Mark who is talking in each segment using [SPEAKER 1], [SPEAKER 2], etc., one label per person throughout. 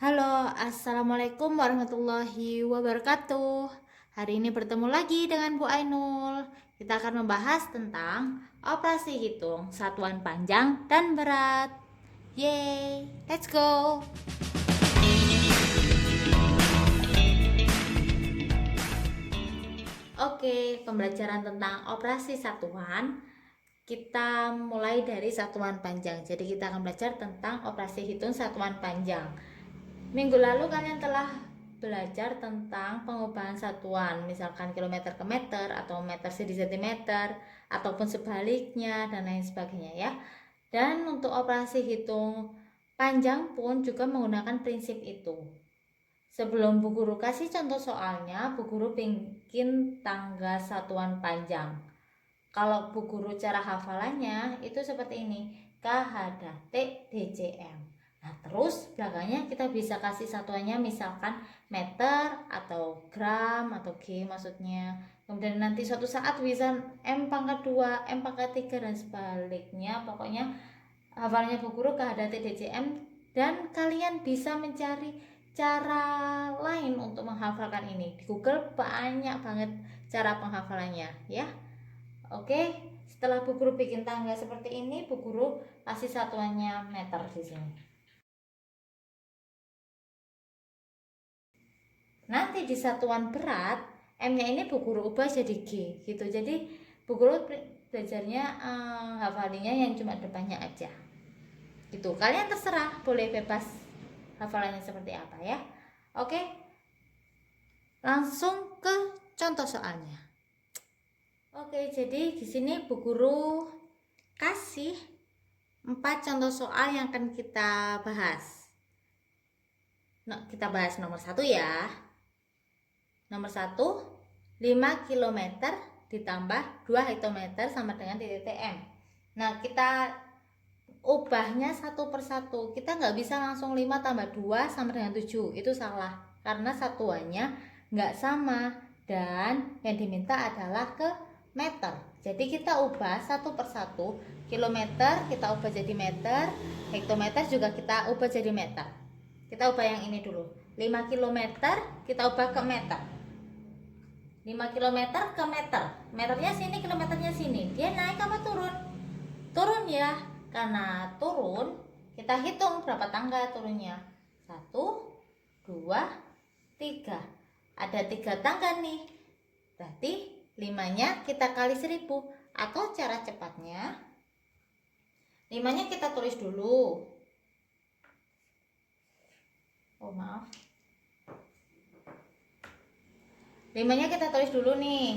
[SPEAKER 1] Halo, Assalamualaikum warahmatullahi wabarakatuh. Hari ini bertemu lagi dengan Bu Ainul. Kita akan membahas tentang operasi hitung satuan panjang dan berat. Yeay, let's go. Oke, pembelajaran tentang operasi satuan. Kita mulai dari satuan panjang. Jadi kita akan belajar tentang operasi hitung satuan panjang. Minggu lalu kalian telah belajar tentang pengubahan satuan, misalkan kilometer ke meter atau meter jadi sentimeter ataupun sebaliknya dan lain sebagainya ya. Dan untuk operasi hitung panjang pun juga menggunakan prinsip itu. Sebelum Bu Guru kasih contoh soalnya, Bu Guru bikin tangga satuan panjang. Kalau Bu Guru cara hafalannya itu seperti ini, KHT DCM. Nah terus belakangnya kita bisa kasih satuannya misalkan meter atau gram atau G maksudnya. Kemudian nanti suatu saat bisa M pangkat 2, M pangkat 3 dan sebaliknya. Pokoknya hafalannya Bu Guru KHT DCM dan kalian bisa mencari cara lain untuk menghafalkan ini. Di Google banyak banget cara penghafalannya ya. Oke, setelah Bu Guru bikin tangga seperti ini, Bu Guru kasih satuannya meter di sini. Nanti di satuan berat, M-nya ini Bu Guru ubah jadi G gitu. Jadi Bu Guru belajarnya hafalinya yang cuma depannya aja. Gitu. Kalian terserah, boleh bebas hafalannya seperti apa ya. Oke. Langsung ke contoh soalnya. Oke, jadi di sini Bu Guru kasih 4 contoh soal yang akan kita bahas. Nah, kita bahas nomor 1 ya. Nomor 1, 5 km ditambah 2 hektometer sama dengan titik TM. Nah, kita ubahnya satu persatu. Kita nggak bisa langsung 5 tambah 2 sama dengan 7. Itu salah. Karena satuannya nggak sama. Dan yang diminta adalah ke meter. Jadi kita ubah satu persatu. Kilometer kita ubah jadi meter. Hektometer juga kita ubah jadi meter. Kita ubah yang ini dulu. 5 km kita ubah ke meter. 5 km ke meter. Meternya sini, kilometernya sini. Dia naik apa turun? Turun ya. Karena turun, kita hitung berapa tangga turunnya. 1, 2, 3. Ada 3 tangga nih. Berarti 5-nya kita kali 1000. Atau cara cepatnya, 5-nya kita tulis dulu. Oh maaf. 5-nya kita tulis dulu nih.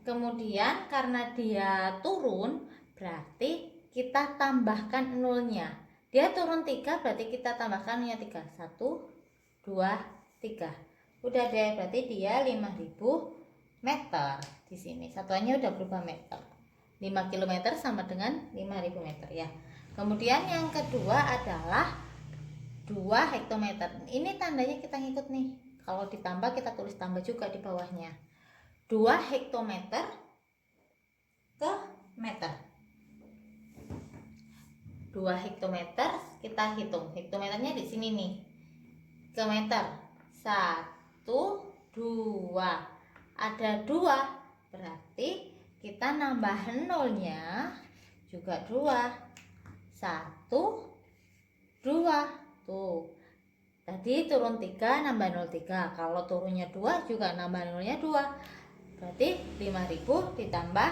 [SPEAKER 1] Kemudian karena dia turun, berarti kita tambahkan nolnya. Dia turun 3, berarti kita tambahkan nolnya 3. 1, 2, 3. Udah deh, berarti dia 5000 meter. Di sini satuannya udah berubah meter. 5 km sama dengan 5000 meter ya. Kemudian yang kedua adalah 2 hektometer. Ini tandanya kita ngikut nih. Kalau ditambah kita tulis tambah juga di bawahnya. 2 hektometer ke meter. 2 hektometer kita hitung. Hektometernya di sini nih. Ke meter. 1, 2. Ada 2. Berarti kita nambah nolnya juga 2. 1, 2. Tuh. Tadi turun 3 nambah 0 3. Kalau turunnya 2 juga nambah nolnya 2. Berarti 5000 ditambah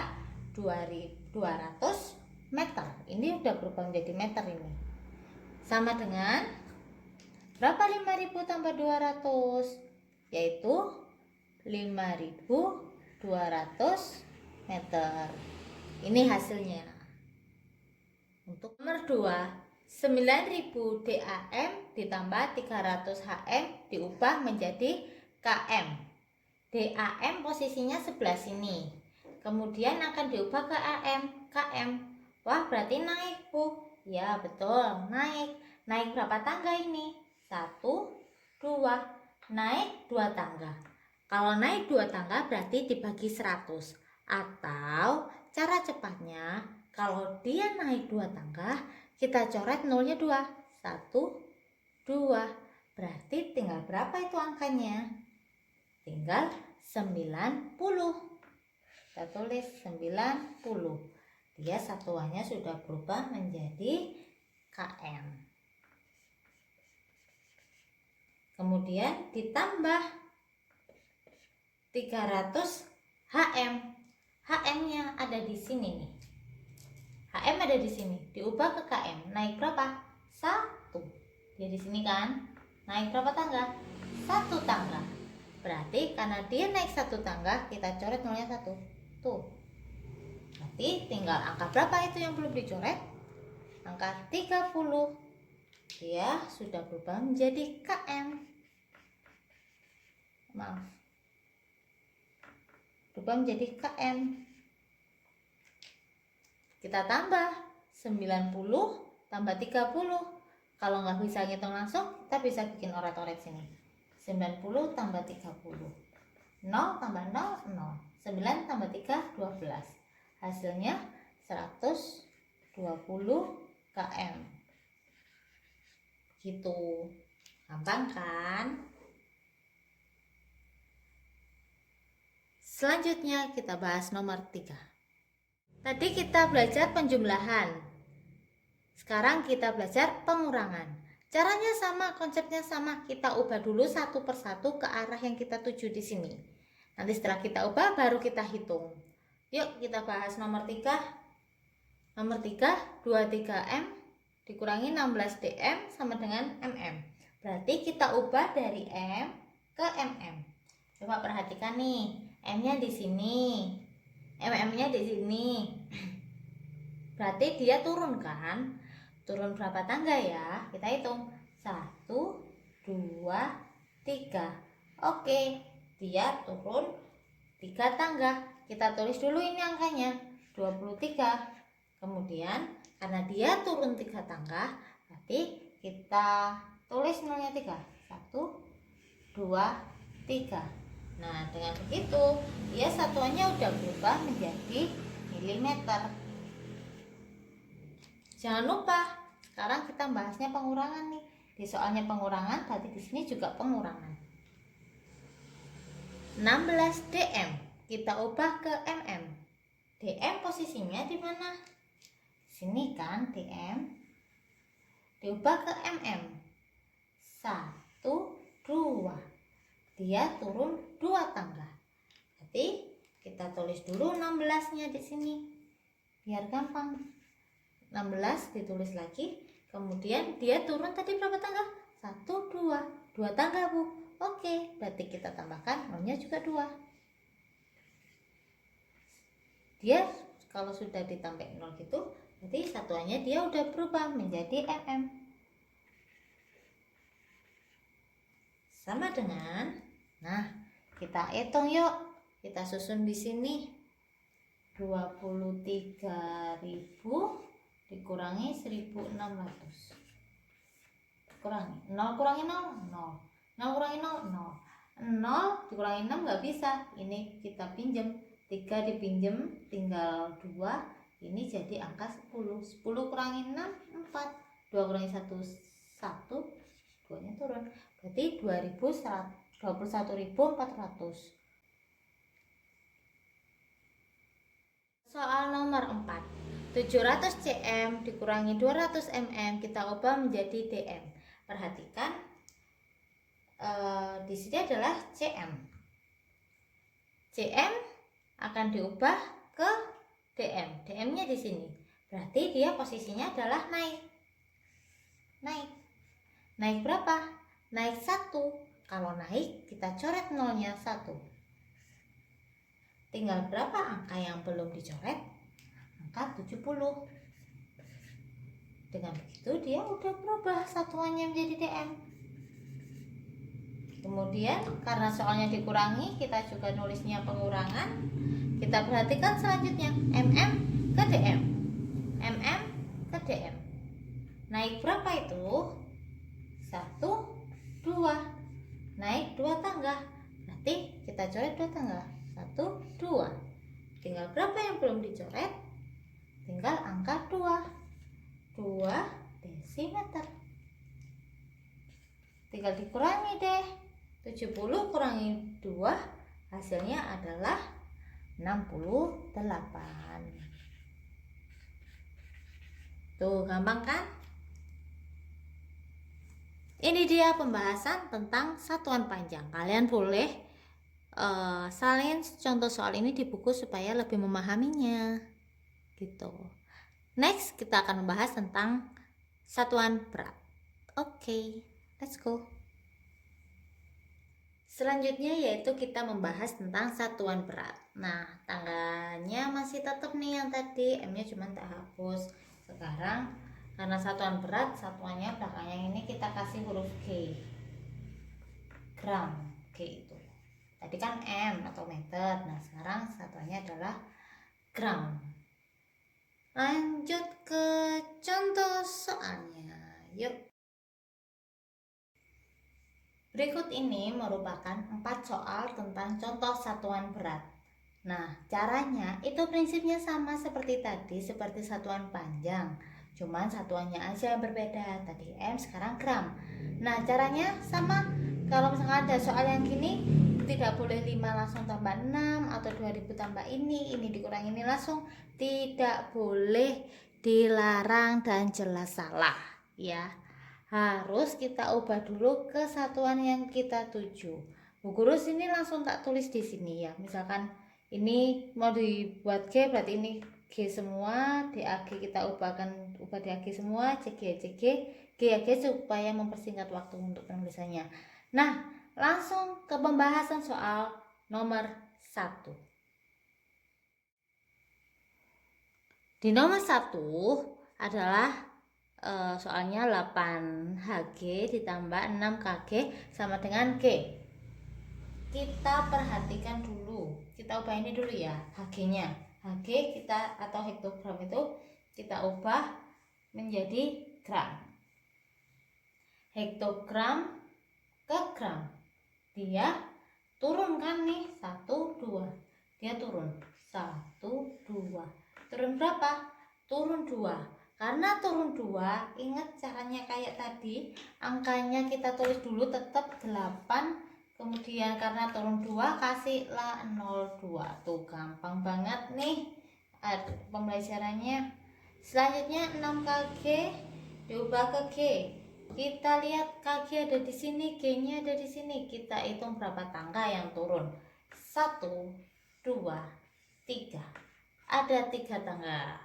[SPEAKER 1] 200 meter. Ini udah berubah menjadi meter ini. Sama dengan berapa 5000 tambah 200? Yaitu 5200 meter. Ini hasilnya. Untuk nomor 2, 9000 DAM ditambah 300 HM diubah menjadi KM. DAM posisinya sebelah sini. Kemudian akan diubah ke AM, KM. Wah, berarti naik, Bu. Ya, betul, naik. Naik berapa tangga ini? 1, 2. Naik 2 tangga. Kalau naik 2 tangga berarti dibagi 100. Atau cara cepatnya, kalau dia naik 2 tangga, kita coret nolnya 2. 1, 2. Berarti tinggal berapa itu angkanya? Tinggal 90. Kita tulis 90. Dia satuannya sudah berubah menjadi km. Kemudian ditambah 300 HM. HM-nya ada di sini nih. HM ada di sini, diubah ke km. Naik berapa? 1. Dia di sini kan? Naik berapa tangga? 1 tangga. Berarti karena dia naik 1 tangga, kita coret nolnya 1. Tuh. Berarti tinggal angka berapa itu yang belum dicoret? Angka 30. Dia sudah berubah menjadi km. Maaf. Berubah menjadi km. Kita tambah 90 tambah 30. Kalau nggak bisa ngitung langsung, kita bisa bikin oret-oret sini. 90 tambah 30. 0 tambah 0, 0. 9 tambah 3, 12. Hasilnya 120 km. Gitu. Gampang kan? Selanjutnya kita bahas nomor 3. Tadi kita belajar penjumlahan. Sekarang kita belajar pengurangan. Caranya sama, konsepnya sama. Kita ubah dulu satu persatu ke arah yang kita tuju di sini. Nanti setelah kita ubah baru kita hitung. Yuk kita bahas nomor 3. Nomor 3, 23M dikurangi 16DM sama dengan mm. Berarti kita ubah dari m ke mm. Coba perhatikan nih, m-nya di sini, mm-nya di sini. Berarti dia turun kan? Turun berapa tangga ya? Kita hitung. 1, 2, 3. Oke, dia turun 3 tangga. Kita tulis dulu ini angkanya, 23. Kemudian karena dia turun 3 tangga, berarti kita tulis nolnya 3. 1, 2, 3. Nah, dengan begitu dia satuannya udah berubah menjadi milimeter. Jangan lupa, sekarang kita bahasnya pengurangan nih. Di soalnya pengurangan, berarti di sini juga pengurangan. 16 dm kita ubah ke mm. Dm posisinya di mana? Sini kan dm. Diubah ke mm. 1, 2. Dia turun 2 tangga. Berarti kita tulis dulu 16-nya di sini. Biar gampang. 16 ditulis lagi, kemudian dia turun tadi berapa tangga? 1, 2 tangga Bu. Oke, berarti kita tambahkan nolnya juga 2. Dia kalau sudah ditambah 0 gitu, berarti satuannya dia udah berubah menjadi mm. Sama dengan, nah kita hitung yuk, kita susun di sini. 23.000 dikurangi 1.600. Kurangi 0 kurangi 0, 0. 0 kurangi 0, 0. 0 dikurangi 6 nggak bisa. Ini kita pinjem. 3 dipinjem tinggal 2. Ini jadi angka 10. 10 kurangi 6, 4. 2 kurangi 1, 1. 2-nya turun. Berarti 21.400. Soal nomor 4. 700 cm dikurangi 200 mm kita ubah menjadi dm. Perhatikan di sini adalah cm. Cm akan diubah ke dm. Dm-nya di sini. Berarti dia posisinya adalah naik. Naik berapa? Naik 1. Kalau naik kita coret nolnya 1. Tinggal berapa angka yang belum dicoret? Angka 70. Dengan begitu dia udah berubah satuannya menjadi dm. Kemudian karena soalnya dikurangi, kita juga nulisnya pengurangan. Kita perhatikan selanjutnya, mm ke dm. Mm ke dm. Naik berapa itu? 1, 2. Naik 2 tangga. Berarti kita coret 2 tangga. 1, 2. Tinggal berapa yang belum dicoret? Tinggal angka 2. 2 desimeter. tinggal dikurangi deh. 70 kurangi 2 hasilnya adalah 68. Tuh, gampang kan? Ini dia pembahasan tentang satuan panjang. Kalian boleh salin contoh soal ini di buku supaya lebih memahaminya gitu. Next kita akan membahas tentang satuan berat. Oke, let's go. Selanjutnya yaitu kita membahas tentang satuan berat. Nah, tangganya masih tetap nih yang tadi, M-nya cuma tak hapus. Sekarang karena satuan berat, satuannya belakangnya ini kita kasih huruf G. Gram, G itu. Tadi kan M atau meter. Nah, sekarang satuannya adalah gram. Lanjut ke contoh soalnya. Yuk. Berikut ini merupakan 4 soal tentang contoh satuan berat. Nah, caranya itu prinsipnya sama seperti tadi, seperti satuan panjang. Cuman satuannya aja yang berbeda. Tadi M, sekarang gram. Nah, caranya sama. Kalau misalkan ada soal yang gini, tidak boleh 5 langsung tambah 6 atau 2000 tambah ini dikurangi ini langsung. Tidak boleh, dilarang dan jelas salah, ya. Harus kita ubah dulu ke satuan yang kita tuju. Bu Guru sini langsung tak tulis di sini ya. Misalkan ini mau dibuat G, berarti ini G semua, DAG kita ubah DAG semua, CG G ya G, supaya mempersingkat waktu untuk penulisannya. Nah, langsung ke pembahasan soal nomor 1. Di nomor 1 adalah soalnya 8Hg ditambah 6Kg sama dengan G. Kita perhatikan dulu, kita ubah ini dulu ya, Hg-nya. Hg kita atau hektogram itu kita ubah menjadi gram. Hektogram ke gram. Dia turun kan nih, 1, 2. Dia turun 1, 2. Turun berapa? Turun 2. Karena turun 2, ingat caranya kayak tadi, angkanya kita tulis dulu tetap 8. Kemudian karena turun 2 kasihlah 02. Tuh gampang banget nih pembelajarannya. Selanjutnya 6Kg diubah ke G. Kita lihat Kg ada di sini, G-nya ada di sini. Kita hitung berapa tangga yang turun. 1, 2, 3. Ada 3 tangga.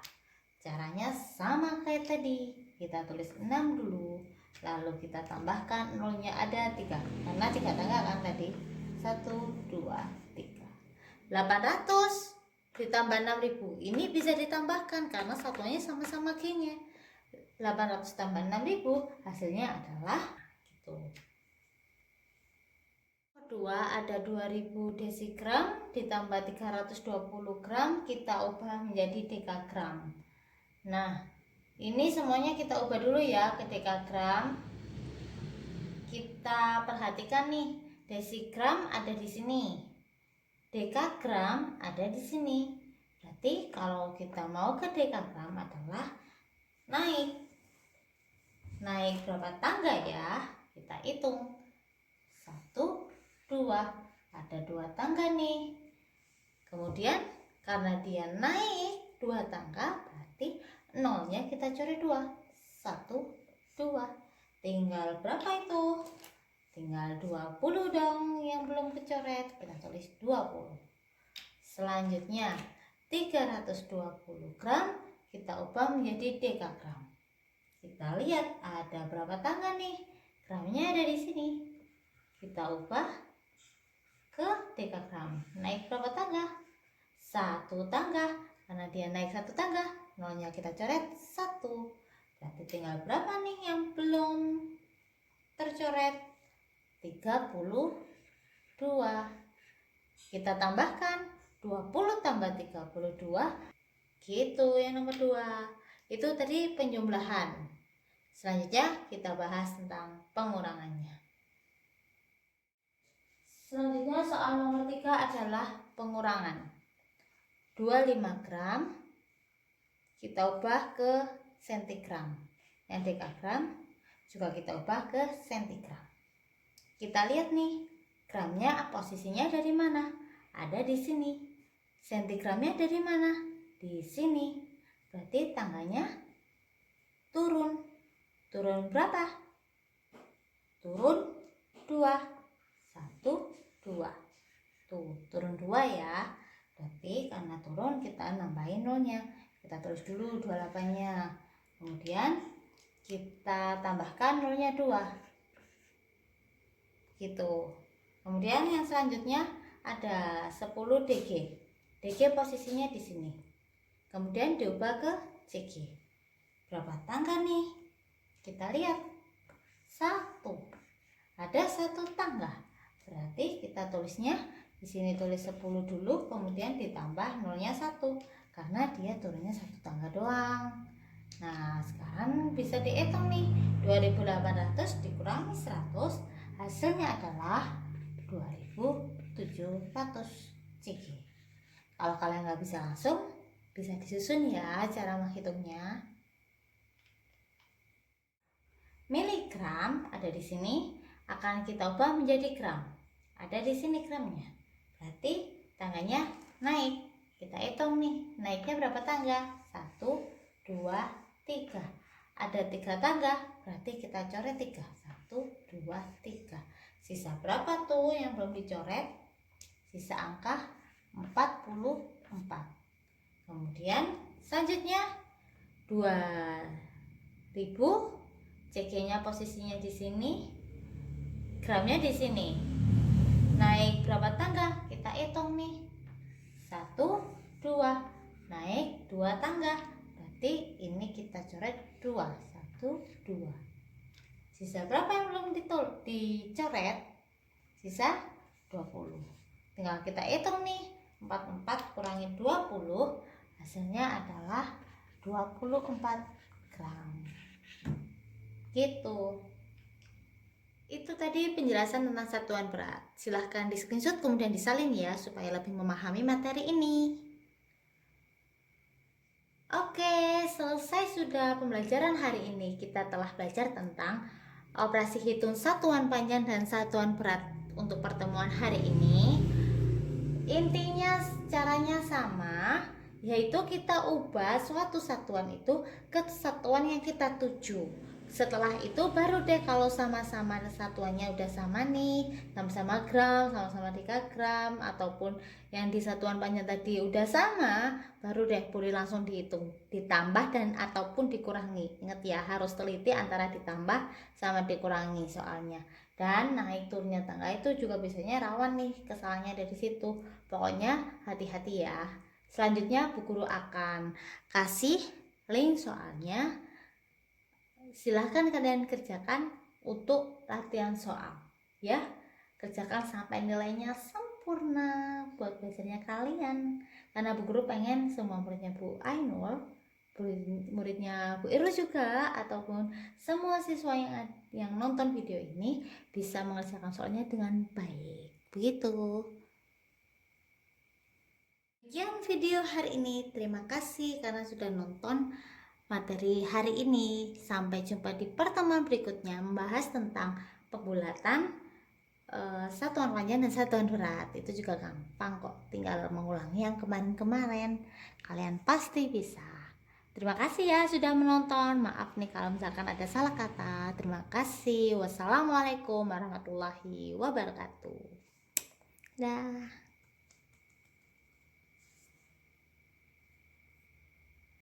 [SPEAKER 1] Caranya sama kayak tadi. Kita tulis 6 dulu, lalu kita tambahkan nolnya ada 3 karena 3 tangga kan tadi. 1, 2, 3. 800 ditambah 6000 ini bisa ditambahkan karena satuannya sama-sama G-nya. 800 tambah 6000 hasilnya adalah gitu. Kedua ada 2000 desigram ditambah 320 gram, kita ubah menjadi dekagram. Nah, ini semuanya kita ubah dulu ya ke dekagram. Kita perhatikan nih, desigram ada di sini, dekagram ada di sini. Berarti kalau kita mau ke dekagram adalah naik berapa tangga ya? Kita hitung 1, 2, ada 2 tangga nih. Kemudian karena dia naik 2 tangga, berarti nolnya kita coret 2. 1, 2. Tinggal berapa itu? Tinggal 20 dong yang belum kecoret. Kita tulis 20. Selanjutnya 320 gram kita ubah menjadi dekagram. Kita lihat ada berapa tangga nih? Gramnya ada di sini. Kita ubah ke dekagram. Naik berapa tangga? 1 tangga. Karena dia naik 1 tangga, nolnya kita coret 1. Berarti tinggal berapa nih yang belum tercoret? 32. Kita tambahkan 20 tambah 32. Gitu yang nomor 2. Itu tadi penjumlahan. Selanjutnya kita bahas tentang pengurangannya. Selanjutnya soal nomor 3 adalah pengurangan. 25 gram kita ubah ke sentigram. Yang dekagram juga kita ubah ke sentigram. Kita lihat nih, gramnya posisinya ada di mana? Ada di sini. Sentigramnya ada di mana? Di sini. Berarti tangganya turun. Turun berapa? Turun 2. 1, 2. Tuh, turun 2 ya. Berarti karena turun kita nambahin nolnya. Kita tulis dulu 28-nya. Kemudian kita tambahkan nolnya 2. Gitu. Kemudian yang selanjutnya ada 10 DG. DG posisinya di sini. Kemudian diubah ke CG. Berapa tangga nih? Kita lihat. 1. Ada 1 tangga. Berarti kita tulisnya di sini tulis 10 dulu, kemudian ditambah nolnya 1 karena dia turunnya 1 tangga doang. Nah, sekarang bisa dihitung nih. 2800 dikurangi 100, hasilnya adalah 2700 CG. Kalau kalian nggak bisa langsung, bisa disusun ya cara menghitungnya. Miligram ada di sini, akan kita ubah menjadi gram. Ada di sini gramnya. Berarti tangganya naik. Kita hitung nih, naiknya berapa tangga? 1, 2, 3. Ada 3 tangga, berarti kita coret 3. 1, 2, 3. Sisa berapa tuh yang belum dicoret? Sisa angka 44. Kemudian selanjutnya 2000, CG-nya posisinya di sini, gramnya di sini. Naik berapa tangga? Kita hitung nih. 1, 2. Naik 2 tangga. Berarti ini kita coret 2. 1, 2. Sisa berapa yang belum dicoret? Sisa 20. Tinggal kita hitung nih. 44 kurangi 20, hasilnya adalah 24 gram. Gitu. Itu tadi penjelasan tentang satuan berat. Silahkan di screenshot kemudian disalin ya supaya lebih memahami materi ini. Oke, selesai sudah pembelajaran hari ini. Kita telah belajar tentang operasi hitung satuan panjang dan satuan berat untuk pertemuan hari ini. Intinya caranya sama, yaitu kita ubah suatu satuan itu ke satuan yang kita tuju. Setelah itu baru deh kalau sama-sama satuannya udah sama nih, sama-sama gram, sama-sama 3 gram, ataupun yang di satuan panjang tadi udah sama, baru deh boleh langsung dihitung, ditambah dan ataupun dikurangi. Ingat ya, harus teliti antara ditambah sama dikurangi soalnya. Dan naik turunnya tangga itu juga biasanya rawan nih, kesalahannya dari situ. Pokoknya hati-hati ya. Selanjutnya Bu Guru akan kasih link soalnya. Silahkan kalian kerjakan untuk latihan soal ya. Kerjakan sampai nilainya sempurna buat belajarnya kalian. Karena Bu Guru pengen semua muridnya Bu Ainul, muridnya Bu Irul juga, ataupun semua siswa yang nonton video ini bisa mengerjakan soalnya dengan baik. Begitu. Sekian video hari ini. Terima kasih karena sudah nonton materi hari ini. Sampai jumpa di pertemuan berikutnya membahas tentang pembulatan satuan panjang dan satuan berat. Itu juga gampang kok, tinggal mengulangi yang kemarin-kemarin. Kalian pasti bisa. Terima kasih ya sudah menonton. Maaf nih kalau misalkan ada salah kata. Terima kasih. Wassalamualaikum warahmatullahi wabarakatuh. Dah.